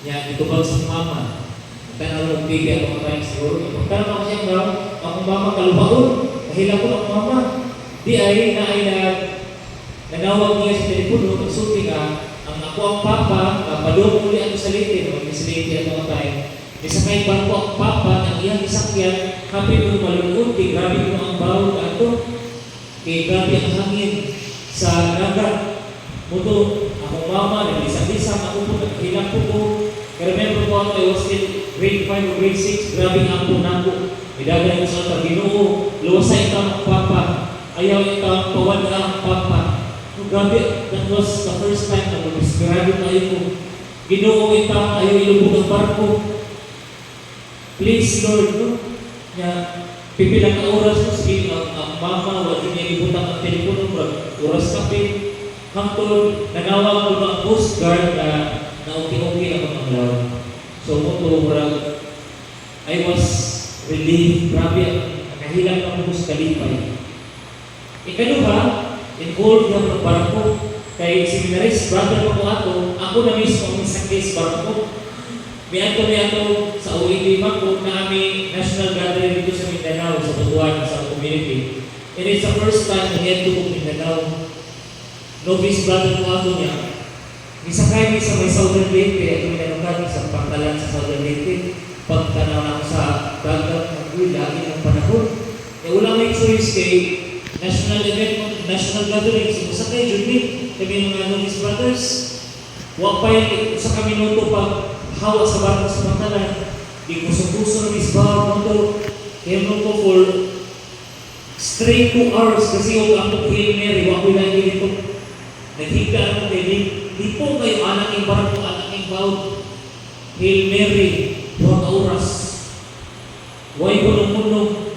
Nya itubag sa mama. Tanaw ng bibi ako kayo siguro. Pagkala ako siya daw, akong mama kalubaon. Kahila ko ang mama. Di ay nanawag niya sa telepono, nagsulti ka, ang ako ang papa, padung uli ako sa litin, o misaliti ako kayo. Isakay ba ko ang papa, ang iyang isakyan, happy mo malulunod, kay grabe mo ang bawal ka ito. Kay grabe ang hangin sa naga. Muto, akong mama, nag-isang-isang, ako po, naghilang po. Remember po ako, I was still grade 5 or grade 6, grabe ang po nako. Idagan ko sa altar, Ginoo, luwasay ka ang papa, ayaw ito ang pawad ka ang papa. Grabe, that was the first time na mag-describe tayo ko. Ginoo ito, ayaw ilubog ang barko. Please, Lord, no? Pipilang ka oras mo, sige, ang mama, wala niya ibutang ang telepono, oras kape. Hangtod, nagawag ko ng Coast Guard na okay ako ng law. So, I was relieved. Grabe, nakahilang ng Coast Kalipay. Ikaduha, involved na ng barko. Kay seminarist, brother ko ato, ako na mismo ang isang case barko. May ato sa OED Mako na aming national gathering dito sa Mindanao, sa Butuan, sa community. And it's the first time na head to Mindanao. Novice brother ko ato niya, isakay niya sa may Southern Lake, kaya ito minanukat sa pagtalan sa Southern Lake. Pagtanaw na ako sa dagat, nag-uwi, lagi ng panahon. E wala may choice kay national event, national gathering, sumusakay, Juni, kami mga novice brothers. Wapay sa kami nuto pag hawa sa barko sa pagtalan. Di kuso-kuso ng isbaw, mundo. Kaya nuto for straight 2 hours kasi yung ako Hail Mary, wakoy lang dito. Naghiga ako kayo, di po kayo anak yung barko, anak yung bawd. Hail Mary, 2 oras. Huwag punong-punong.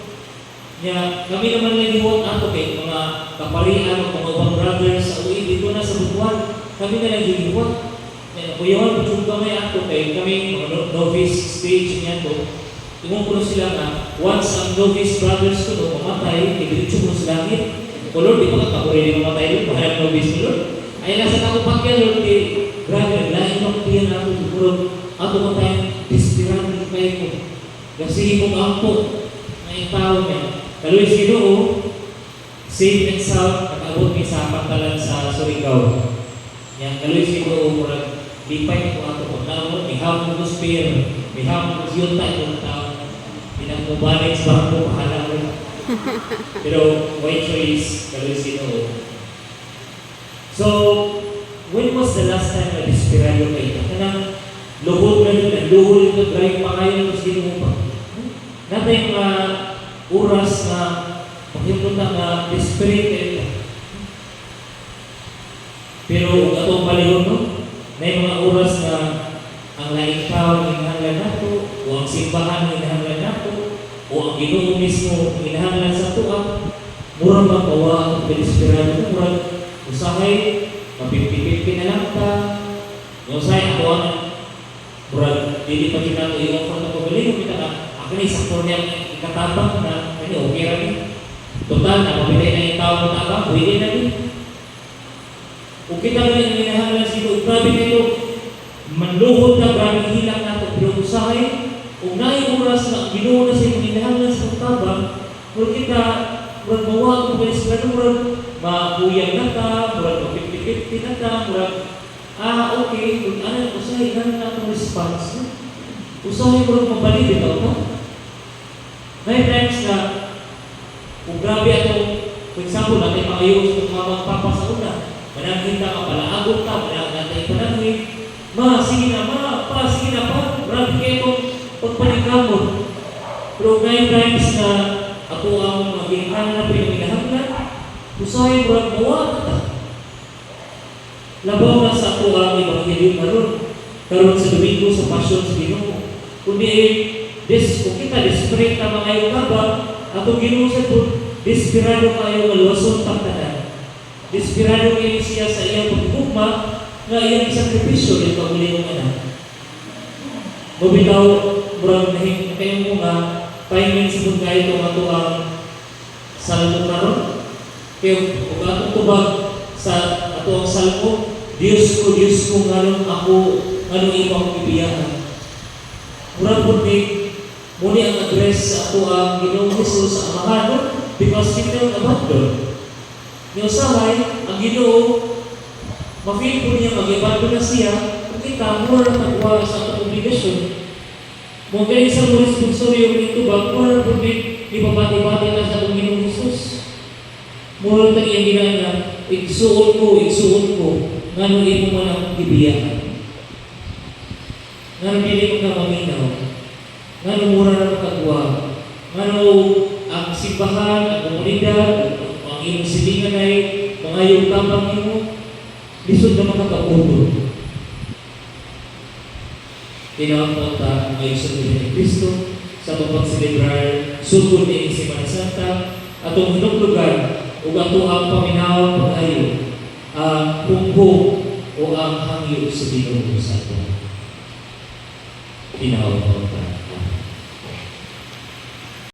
Kami naman naliwag ato kayo, mga kaparihan, mga ibang brothers sa uwi, dito na sa Butuan. Kami na naliwag. Nakuyawan, pagkong kami ato kayo, kami, mga novice stage niya to. Tumungkulo sila na, once ang novice brothers ko no, mamatay, ibiritso mo sa langit. O Lord, di pa kakapuri din mamatay doon, mahalap novice mo Lord. Ay nasa takupag yan Lord, grabe, lain ng tiyan nato, siguro, ato mo tayong dispiran ng kayo ko. Kasi kung ampo, na yung tao niya. Kaluwi Ginoo, safe and sound, nakaabot niya sa pantalan sa Surigao. Yan, kaluwi Ginoo, murag, lipay ko ato ko. Naamot, may hapon ko spear, may hapon ko yun tayo ng tao. Pinagmubalik sa bangko, mahala ko. Pero, white choice, kaluwi Ginoo. So, when was the last time na dispirado kayo? Kanang luhod na yun, luhod ito, drive pa kayo, tapos Ginoo pa. Natay mga oras na maghipunta na desperate. Pero atong palihon no, na yung mga oras na ang laing tao ng hinahanglan nato, o ang simbahan ng hinahanglan nato, o ang Ginoo mismo ng hinahanglan sa tuwa, murang magpawa ang desperado, murang usahay, mapipipipin na lang ta, usahay ako ang murang dili pa rin nato i-offer na pagaling, kita na, ako na isang kornel katabang na okay rin. Total na mabili na yung tao ng tabang, pwede na rin. Kung kita rin ang minahanglan sino, grabe nito, manluhod na, grabe hilang nato, pero usahay, kung naing oras na Ginoo na sa yung minahanglan sa tabang, kung kita, murag mawag kung palis ka na, murag makuyang na ta, murag mapipipipin na ta, murag, okay, kung ano, usahay na natong response, usahay murag mabalik ito, no? May times na, kung grabe atong, for example, natin makayos kung mga magpapa sa una, mananghinta ka, palaagot ka, natin ipananghin, sige na, sige na pa, grabe kayo itong pagpanikamon. Pero may times na, ako ang magiging na pinaghinahanglan, usahin mo ang mawa na. Labaw na sa ako ang ibanghelyo karon sa Domingo sa Passion sa Ginoo. Kundi kung kita desperate na mga iyong kabang, atong Ginoo sa ito, desperado kayo maluwason pagtanan. Desperado kayo siya sa iyang pagkukma na iyang sakripisyo yung paguli ng anak. Mabitaw, murang nahing kayo mga timing sa mga ito ang ato ang salmo karon. Kaya kung atong tubag sa ato ang salmo, Diyos ko, ngalong ako ano imong ibiyaan. Murag po muni ang address sa ato ang Ginoong Hesus sa Amahan, because we felt abandoned. Yung usahay, ang Ginoo, ma-feel po niya mag-abandon na siya, kung kita, mura na magwa sa atong obligasyon. Mga ganyan sa mga responsoryo nito ba, mura po ipabati-bati na sa atong Ginoong Hesus. Mura na iyang ginana, igsuon ko, nga nung imo man ang ibiyaan. Nga nung dili mo ka maminaw, nga nung mura na makagwa, nga nung ang simbahan, ang komunidad, ang iyong silingan ay mga iyong tapang mo, lisod na makakaputo. Tinakapunta ngayon sa Pilihan ni Cristo sa itong pagsilibrar, sugod ni Semana Santa, atong hinuglugan o ato ang paminawang pag-ayo, ang punggong o ang hangyo sa Ginoo sa ato. Tinawag